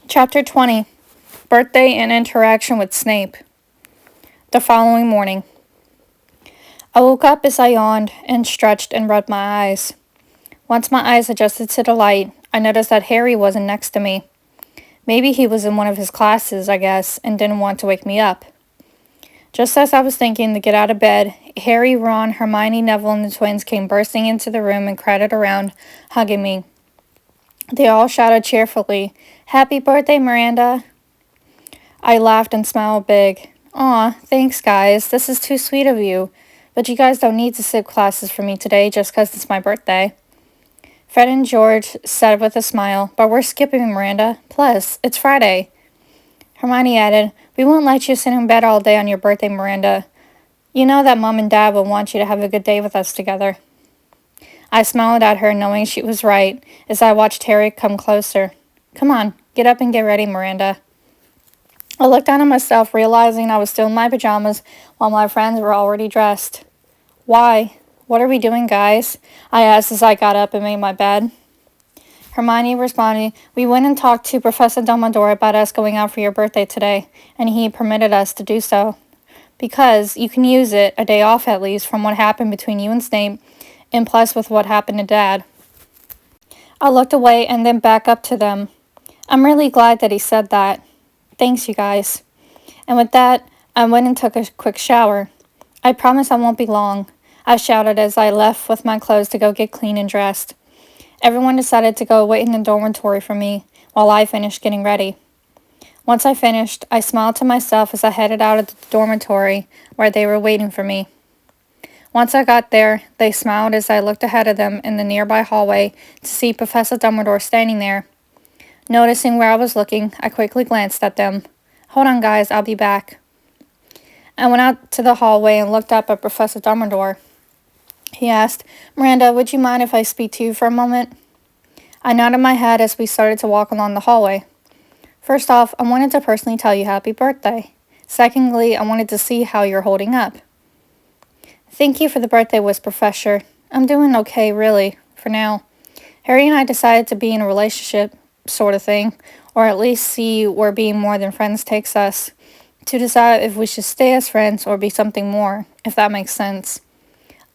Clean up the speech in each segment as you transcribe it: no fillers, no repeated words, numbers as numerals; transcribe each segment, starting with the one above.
Chapter 20. Birthday and Interaction with Snape. The following morning. I woke up as I yawned and stretched and rubbed my eyes. Once my eyes adjusted to the light, I noticed that Harry wasn't next to me. Maybe he was in one of his classes, I guess, and didn't want to wake me up. Just as I was thinking to get out of bed, Harry, Ron, Hermione, Neville, and the twins came bursting into the room and crowded around, hugging me. They all shouted cheerfully, "Happy birthday, Miranda!" I laughed and smiled big. "Aw, thanks guys, this is too sweet of you. But you guys don't need to skip classes for me today just 'cause it's my birthday." Fred and George said with a smile, "But we're skipping, Miranda. Plus, it's Friday." Hermione added, "We won't let you sit in bed all day on your birthday, Miranda. You know that Mom and Dad will want you to have a good day with us together." I smiled at her, knowing she was right, as I watched Harry come closer. "Come on, get up and get ready, Miranda." I looked down at myself, realizing I was still in my pajamas while my friends were already dressed. "Why? What are we doing, guys?" I asked as I got up and made my bed. Hermione responded, "We went and talked to Professor Dumbledore about us going out for your birthday today, and he permitted us to do so. Because you can use it, a day off at least, from what happened between you and Snape, and plus with what happened to Dad." I looked away and then back up to them. "I'm really glad that he said that. Thanks, you guys." And with that, I went and took a quick shower. "I promise I won't be long," I shouted as I left with my clothes to go get clean and dressed. Everyone decided to go wait in the dormitory for me while I finished getting ready. Once I finished, I smiled to myself as I headed out of the dormitory where they were waiting for me. Once I got there, they smiled as I looked ahead of them in the nearby hallway to see Professor Dumbledore standing there. Noticing where I was looking, I quickly glanced at them. "Hold on, guys, I'll be back." I went out to the hallway and looked up at Professor Dumbledore. He asked, "Miranda, would you mind if I speak to you for a moment?" I nodded my head as we started to walk along the hallway. "First off, I wanted to personally tell you happy birthday. Secondly, I wanted to see how you're holding up." "Thank you for the birthday wish, Professor. I'm doing okay, really, for now. Harry and I decided to be in a relationship, sort of thing, or at least see where being more than friends takes us, to decide if we should stay as friends or be something more, if that makes sense."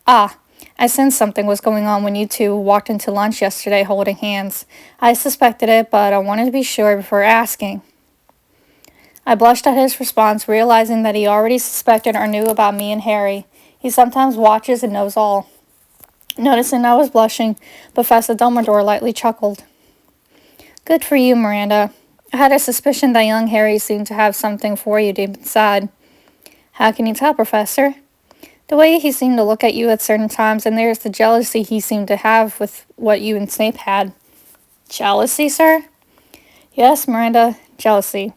"Ah, I sensed something was going on when you two walked into lunch yesterday holding hands. I suspected it, but I wanted to be sure before asking." I blushed at his response, realizing that he already suspected or knew about me and Harry. He sometimes watches and knows all. Noticing I was blushing, Professor Dumbledore lightly chuckled. "Good for you, Miranda. I had a suspicion that young Harry seemed to have something for you deep inside." "How can you tell, Professor?" "The way he seemed to look at you at certain times, and there's the jealousy he seemed to have with what you and Snape had." "Jealousy, sir?" "Yes, Miranda, jealousy.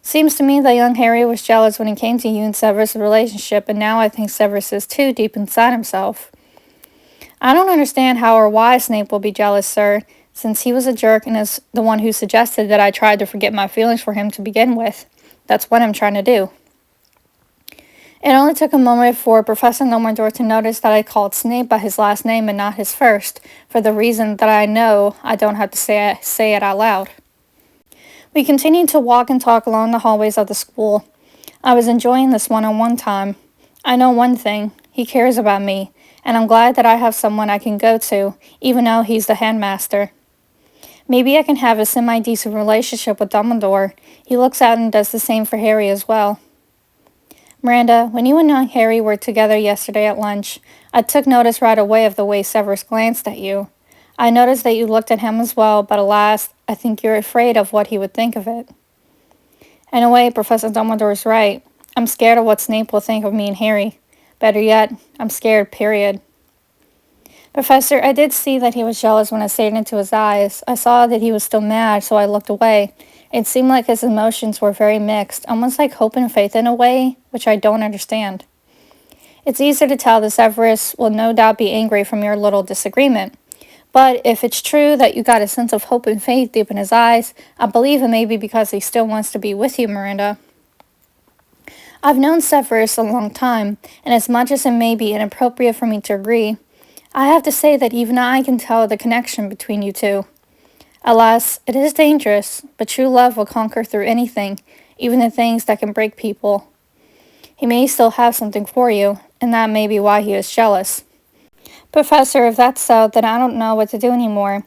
Seems to me that young Harry was jealous when he came to you and Severus' relationship, and now I think Severus is too deep inside himself." "I don't understand how or why Snape will be jealous, sir, since he was a jerk and is the one who suggested that I tried to forget my feelings for him to begin with. That's what I'm trying to do." It only took a moment for Professor Dumbledore to notice that I called Snape by his last name and not his first, for the reason that I know I don't have to say it out loud. We continued to walk and talk along the hallways of the school. I was enjoying this one-on-one time. I know one thing, he cares about me, and I'm glad that I have someone I can go to, even though he's the headmaster. Maybe I can have a semi-decent relationship with Dumbledore. He looks out and does the same for Harry as well. "Miranda, when you and Harry were together yesterday at lunch, I took notice right away of the way Severus glanced at you. I noticed that you looked at him as well, but alas, I think you're afraid of what he would think of it." In a way, Professor Dumbledore is right. I'm scared of what Snape will think of me and Harry. Better yet, I'm scared, period. "Professor, I did see that he was jealous when I stared into his eyes. I saw that he was still mad, so I looked away. It seemed like his emotions were very mixed, almost like hope and faith in a way, which I don't understand. It's easier to tell that Severus will no doubt be angry from your little disagreement. But if it's true that you got a sense of hope and faith deep in his eyes, I believe it may be because he still wants to be with you, Miranda. I've known Severus a long time, and as much as it may be inappropriate for me to agree, I have to say that even I can tell the connection between you two. Alas, it is dangerous, but true love will conquer through anything, even the things that can break people. He may still have something for you, and that may be why he is jealous. Professor, if that's so, then I don't know what to do anymore.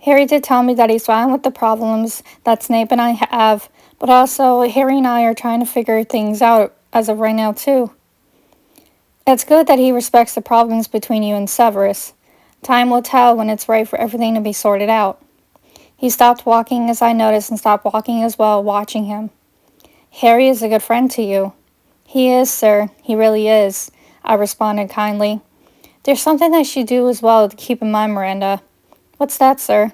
Harry did tell me that he's fine with the problems that Snape and I have, but also Harry and I are trying to figure things out as of right now, too. It's good that he respects the problems between you and Severus. Time will tell when it's right for everything to be sorted out. He stopped walking as I noticed and stopped walking as well, watching him. Harry is a good friend to you. He is, sir. He really is, I responded kindly. There's something I should do as well to keep in mind, Miranda. What's that, sir?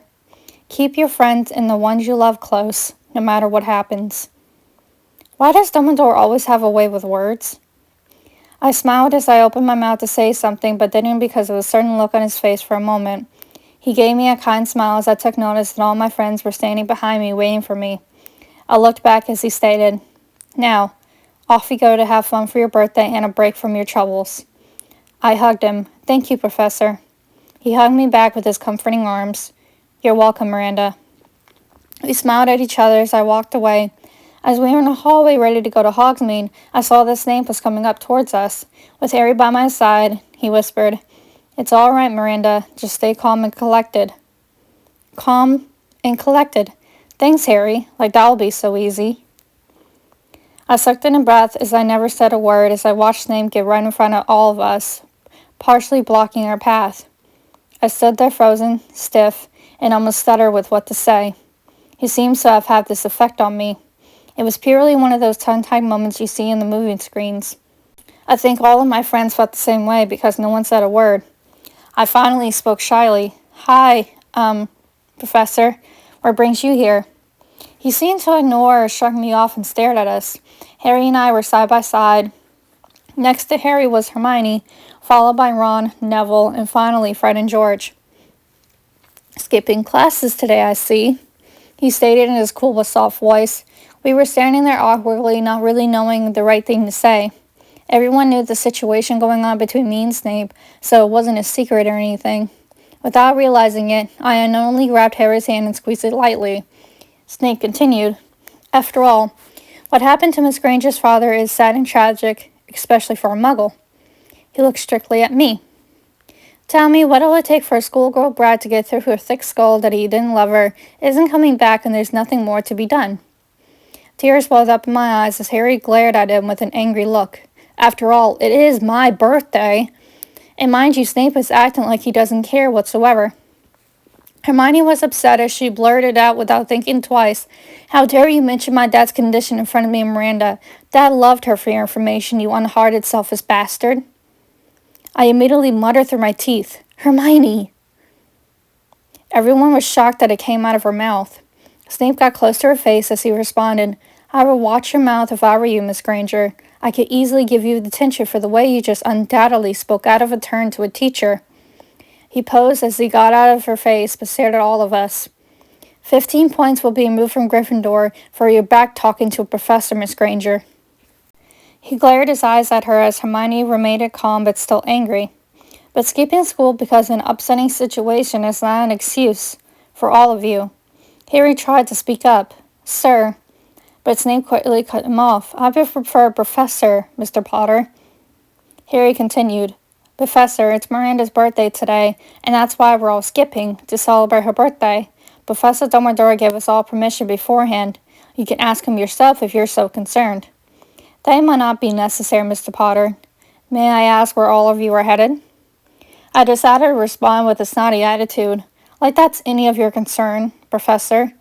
Keep your friends and the ones you love close, no matter what happens. Why does Dumbledore always have a way with words? I smiled as I opened my mouth to say something, but didn't because of a certain look on his face for a moment. He gave me a kind smile as I took notice that all my friends were standing behind me, waiting for me. I looked back as he stated, Now, off you go to have fun for your birthday and a break from your troubles. I hugged him. Thank you, Professor. He hugged me back with his comforting arms. You're welcome, Miranda. We smiled at each other as I walked away. As we were in the hallway ready to go to Hogsmeade, I saw that Snape was coming up towards us. With Harry by my side, he whispered, It's all right, Miranda. Just stay calm and collected. Calm and collected. Thanks, Harry. Like that'll be so easy. I sucked in a breath as I never said a word as I watched Snape get right in front of all of us, partially blocking our path. I stood there frozen, stiff, and almost stuttered with what to say. He seems to have had this effect on me. It was purely one of those tongue-tied moments you see in the movie screens. I think all of my friends felt the same way because no one said a word. I finally spoke shyly. Hi, Professor. What brings you here? He seemed to ignore or shrug me off and stared at us. Harry and I were side by side. Next to Harry was Hermione, followed by Ron, Neville, and finally Fred and George. Skipping classes today, I see, he stated in his cool but soft voice. We were standing there awkwardly, not really knowing the right thing to say. Everyone knew the situation going on between me and Snape, so it wasn't a secret or anything. Without realizing it, I unknowingly grabbed Harry's hand and squeezed it lightly. Snape continued, After all, what happened to Miss Granger's father is sad and tragic, especially for a muggle. He looked strictly at me. Tell me, what'll it take for a schoolgirl brat to get through her thick skull that he didn't love her, isn't coming back, and there's nothing more to be done? Tears welled up in my eyes as Harry glared at him with an angry look. After all, it is my birthday. And mind you, Snape is acting like he doesn't care whatsoever. Hermione was upset as she blurted out without thinking twice, How dare you mention my dad's condition in front of me and Miranda? Dad loved her for your information, you unhearted, selfish bastard. I immediately muttered through my teeth, Hermione! Everyone was shocked that it came out of her mouth. Snape got close to her face as he responded, I would watch your mouth if I were you, Miss Granger. I could easily give you detention for the way you just undoubtedly spoke out of turn to a teacher. He posed as he got out of her face, but stared at all of us. 15 points will be removed from Gryffindor for your back-talking to a professor, Miss Granger. He glared his eyes at her as Hermione remained calm but still angry. But skipping school because of an upsetting situation is not an excuse for all of you. Harry tried to speak up. Sir. But Snape quickly cut him off. I prefer Professor, Mr. Potter. Harry continued. Professor, it's Miranda's birthday today, and that's why we're all skipping, to celebrate her birthday. Professor Dumbledore gave us all permission beforehand. You can ask him yourself if you're so concerned. That might not be necessary, Mr. Potter. May I ask where all of you are headed? I decided to respond with a snotty attitude. Like that's any of your concern, Professor.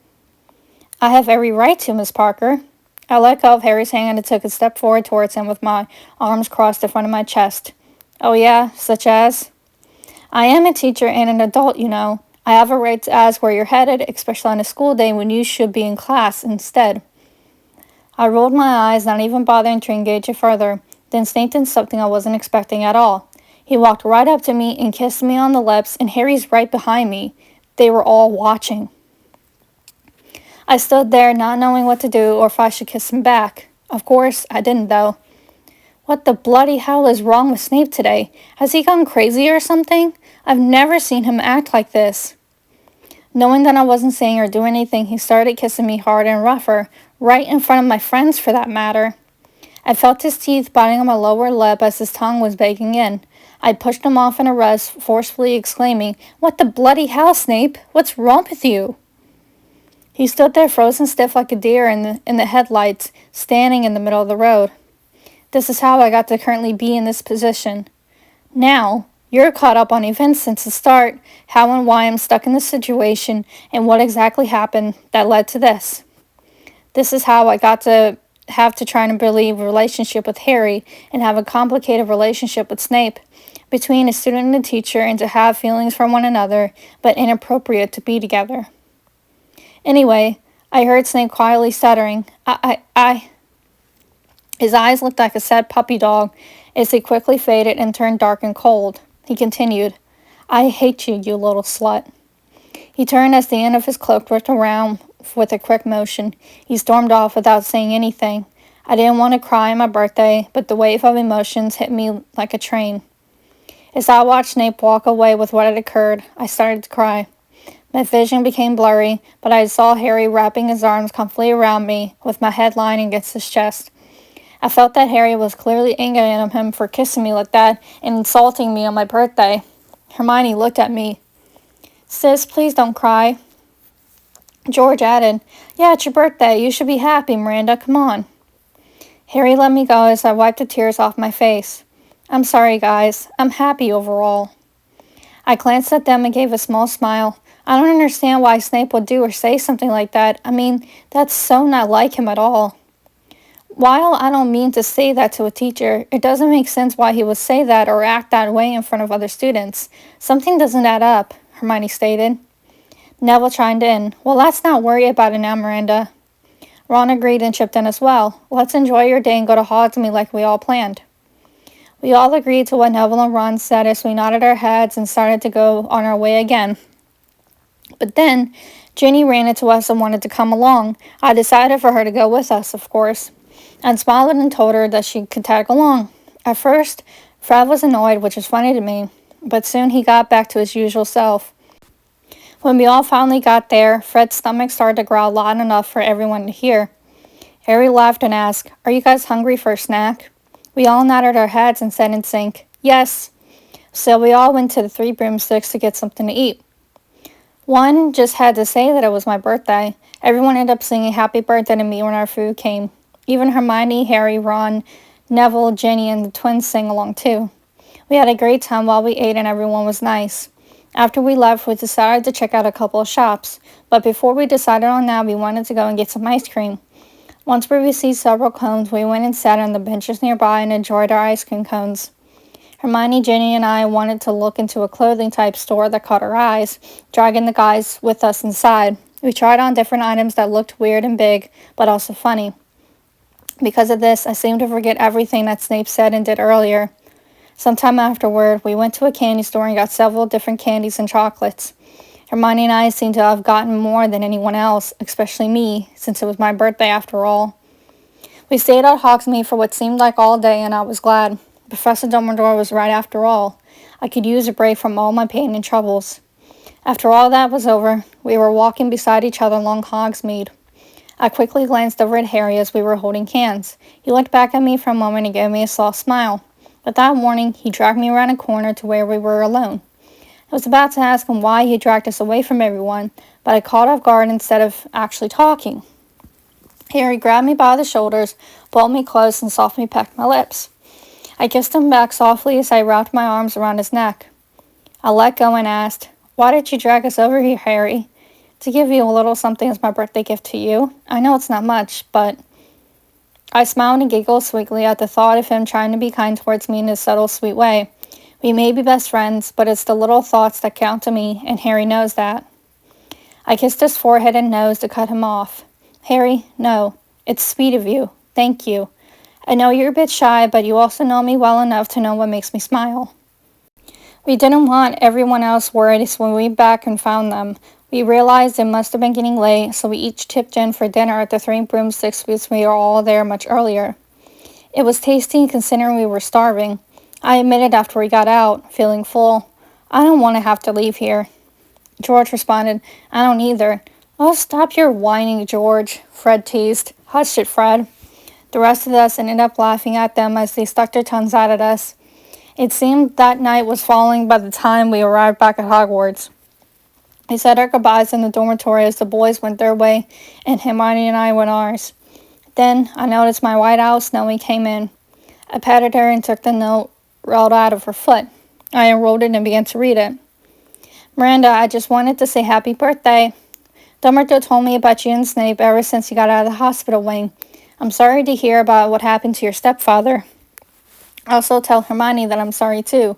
I have every right to, Miss Parker. I let go of Harry's hand and took a step forward towards him with my arms crossed in front of my chest. Oh yeah, such as? I am a teacher and an adult, you know. I have a right to ask where you're headed, especially on a school day when you should be in class instead. I rolled my eyes, not even bothering to engage it further. Then Snape did something I wasn't expecting at all. He walked right up to me and kissed me on the lips, and Harry's right behind me. They were all watching. I stood there, not knowing what to do or if I should kiss him back. Of course, I didn't, though. What the bloody hell is wrong with Snape today? Has he gone crazy or something? I've never seen him act like this. Knowing that I wasn't saying or doing anything, he started kissing me harder and rougher, right in front of my friends for that matter. I felt his teeth biting on my lower lip as his tongue was baking in. I pushed him off in a rush, forcefully exclaiming, "What the bloody hell, Snape? What's wrong with you?" He stood there frozen stiff like a deer in the headlights, standing in the middle of the road. This is how I got to currently be in this position. Now, you're caught up on events since the start, how and why I'm stuck in this situation, and what exactly happened that led to this. This is how I got to have to try and believe a relationship with Harry and have a complicated relationship with Snape, between a student and a teacher, and to have feelings for one another, but inappropriate to be together. Anyway, I heard Snape quietly stuttering, I. His eyes looked like a sad puppy dog as he quickly faded and turned dark and cold. He continued, "I hate you, you little slut." He turned as the end of his cloak whipped around with a quick motion. He stormed off without saying anything. I didn't want to cry on my birthday, but the wave of emotions hit me like a train. As I watched Snape walk away with what had occurred, I started to cry. My vision became blurry, but I saw Harry wrapping his arms comfortably around me, with my head lying against his chest. I felt that Harry was clearly angry at him for kissing me like that and insulting me on my birthday. Hermione looked at me. "Sis, please don't cry." George added, "Yeah, it's your birthday. You should be happy, Miranda. Come on." Harry let me go as I wiped the tears off my face. "I'm sorry, guys. I'm happy overall." I glanced at them and gave a small smile. I don't understand why Snape would do or say something like that. I mean, that's so not like him at all. While I don't mean to say that to a teacher, it doesn't make sense why he would say that or act that way in front of other students. Something doesn't add up, Hermione stated. Neville chimed in. "Well, let's not worry about it now, Miranda." Ron agreed and chipped in as well. "Let's enjoy your day and go to Hogsmeade like we all planned." We all agreed to what Neville and Ron said as we nodded our heads and started to go on our way again. But then, Ginny ran into us and wanted to come along. I decided for her to go with us, of course, and smiled and told her that she could tag along. At first, Fred was annoyed, which was funny to me, but soon he got back to his usual self. When we all finally got there, Fred's stomach started to growl loud enough for everyone to hear. Harry laughed and asked, "Are you guys hungry for a snack?" We all nodded our heads and said in sync, "Yes." So we all went to the Three Broomsticks to get something to eat. One just had to say that it was my birthday. Everyone ended up singing happy birthday to me when our food came. Even Hermione, Harry, Ron, Neville, Ginny, and the twins sang along too. We had a great time while we ate and everyone was nice. After we left, we decided to check out a couple of shops, but before we decided on that, we wanted to go and get some ice cream. Once we received several cones, we went and sat on the benches nearby and enjoyed our ice cream cones. Hermione, Ginny, and I wanted to look into a clothing type store that caught our eyes, dragging the guys with us inside. We tried on different items that looked weird and big, but also funny. Because of this, I seemed to forget everything that Snape said and did earlier. Sometime afterward, we went to a candy store and got several different candies and chocolates. Hermione and I seemed to have gotten more than anyone else, especially me, since it was my birthday after all. We stayed at Hogsmeade for what seemed like all day, and I was glad. Professor Dumbledore was right after all. I could use a break from all my pain and troubles. After all that was over, we were walking beside each other along Hogsmeade. I quickly glanced over at Harry as we were holding hands. He looked back at me for a moment and gave me a soft smile. But that morning, he dragged me around a corner to where we were alone. I was about to ask him why he dragged us away from everyone, but I caught off guard instead of actually talking. Harry grabbed me by the shoulders, pulled me close, and softly pecked my lips. I kissed him back softly as I wrapped my arms around his neck. I let go and asked, "Why did you drag us over here, Harry?" "To give you a little something as my birthday gift to you. I know it's not much, but..." I smiled and giggled sweetly at the thought of him trying to be kind towards me in his subtle, sweet way. We may be best friends, but it's the little thoughts that count to me, and Harry knows that. I kissed his forehead and nose to cut him off. "Harry, no. It's sweet of you. Thank you. I know you're a bit shy, but you also know me well enough to know what makes me smile." We didn't want everyone else worried, so when we went back and found them, we realized it must have been getting late, so we each tipped in for dinner at the Three Broomsticks because we were all there much earlier. It was tasty considering we were starving. I admitted after we got out, feeling full. I don't want to have to leave here. George responded, I don't either. Oh, stop your whining, George, Fred teased. Hush it, Fred. The rest of us ended up laughing at them as they stuck their tongues out at us. It seemed that night was falling by the time we arrived back at Hogwarts. We said our goodbyes in the dormitory as the boys went their way and Hermione and I went ours. Then I noticed my white owl Snowy came in. I patted her and took the note rolled out of her foot. I unrolled it and began to read it. Miranda, I just wanted to say happy birthday. Dumbledore told me about you and Snape ever since you got out of the hospital wing. I'm sorry to hear about what happened to your stepfather. Also tell Hermione that I'm sorry too.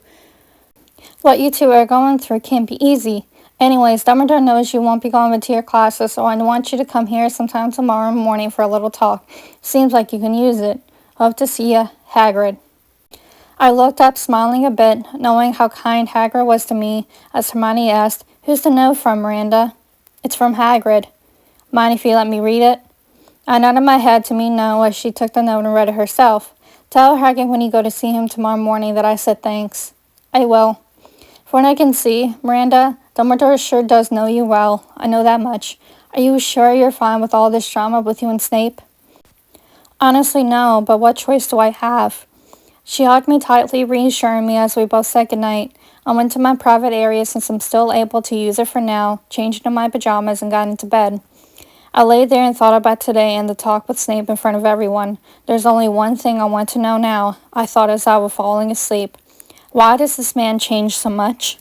What you two are going through can't be easy. Anyways, Dumbledore knows you won't be going to your classes, so I want you to come here sometime tomorrow morning for a little talk. Seems like you can use it. Hope to see ya, Hagrid. I looked up, smiling a bit, knowing how kind Hagrid was to me, as Hermione asked, Who's the note from, Miranda? It's from Hagrid. Mind if you let me read it? I nodded my head to mean no as she took the note and read it herself. Tell Hagrid when you go to see him tomorrow morning that I said thanks. I will. From what I can see, Miranda, Dumbledore sure does know you well. I know that much. Are you sure you're fine with all this drama with you and Snape? Honestly, no, but what choice do I have? She hugged me tightly, reassuring me as we both said goodnight. I went to my private area since I'm still able to use it for now, changed into my pajamas, and got into bed. I lay there and thought about today and the talk with Snape in front of everyone. There's only one thing I want to know now, I thought as I was falling asleep. Why does this man change so much?